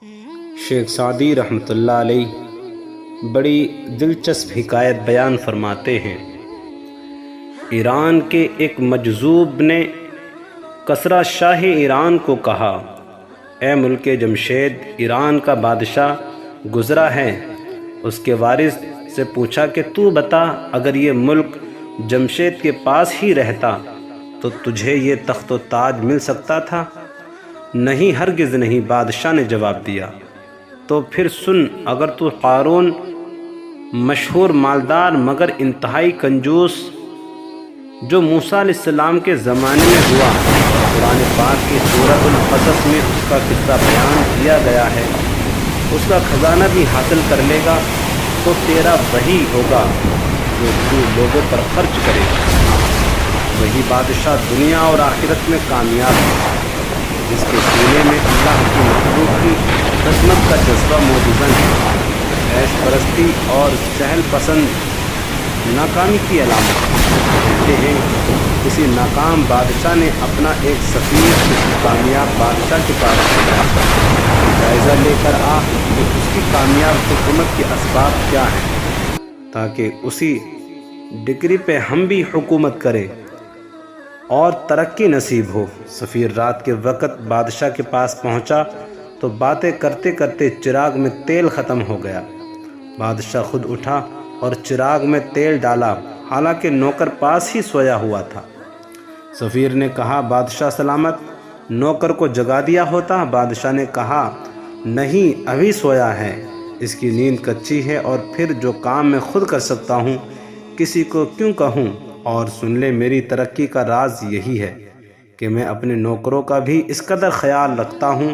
شیخ Saadi رحمۃ اللہ علیہ بڑی دلچسپ حکایت بیان فرماتے ہیں۔ ایران کے ایک مجذوب نے کسریٰ شاہ ایران کو کہا، اے ملک جمشید، ایران کا بادشاہ گزرا ہے۔ اس کے وارث سے پوچھا کہ تو بتا، اگر یہ ملک جمشید کے پاس ہی رہتا تو تجھے یہ تخت و تاج مل سکتا تھا؟ نہیں، ہرگز نہیں، بادشاہ نے جواب دیا۔ تو پھر سن، اگر تو قارون مشہور مالدار مگر انتہائی کنجوس جو موسیٰ علیہ السلام کے زمانے میں ہوا، قرآن پاک کی سورۃ القصص میں اس کا قصہ بیان کیا گیا ہے، اس کا خزانہ بھی حاصل کر لے گا تو تیرا وہی ہوگا جو تو لوگوں پر خرچ کرے گا۔ وہی بادشاہ دنیا اور آخرت میں کامیاب ہے جس کے سینے میں اللہ کی مخلوق کی خدمت کا جذبہ موجود ہے۔ عیش پرستی اور سہل پسند ناکامی کی علامت کہتے ہیں۔ کسی ناکام بادشاہ نے اپنا ایک سفیر کسی کامیاب بادشاہ کے پاس بھیجا، جائزہ لے کر آ کہ اس کی کامیاب حکومت کے اسباب کیا ہیں، تاکہ اسی ڈگری پہ ہم بھی حکومت کریں اور ترقی نصیب ہو۔ سفیر رات کے وقت بادشاہ کے پاس پہنچا تو باتیں کرتے کرتے چراغ میں تیل ختم ہو گیا۔ بادشاہ خود اٹھا اور چراغ میں تیل ڈالا، حالانکہ نوکر پاس ہی سویا ہوا تھا۔ سفیر نے کہا، بادشاہ سلامت، نوکر کو جگا دیا ہوتا۔ بادشاہ نے کہا، نہیں، ابھی سویا ہے، اس کی نیند کچی ہے، اور پھر جو کام میں خود کر سکتا ہوں کسی کو کیوں کہوں؟ اور سن لے، میری ترقی کا راز یہی ہے کہ میں اپنے نوکروں کا بھی اس قدر خیال رکھتا ہوں۔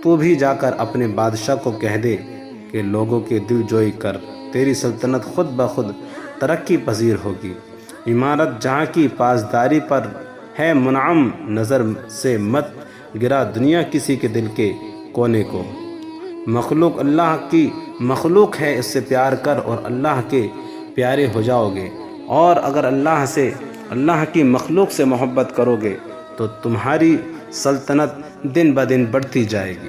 تو بھی جا کر اپنے بادشاہ کو کہہ دے کہ لوگوں کی دل جوئی کر، تیری سلطنت خود بخود ترقی پذیر ہوگی۔ عمارت جہاں کی پاسداری پر ہے منعم، نظر سے مت گرا دنیا کسی کے دل کے کونے کو۔ مخلوق اللہ کی مخلوق ہے، اس سے پیار کر اور اللہ کے پیارے ہو جاؤ گے، اور اگر اللہ کی مخلوق سے محبت کرو گے تو تمہاری سلطنت دن بدن بڑھتی جائے گی۔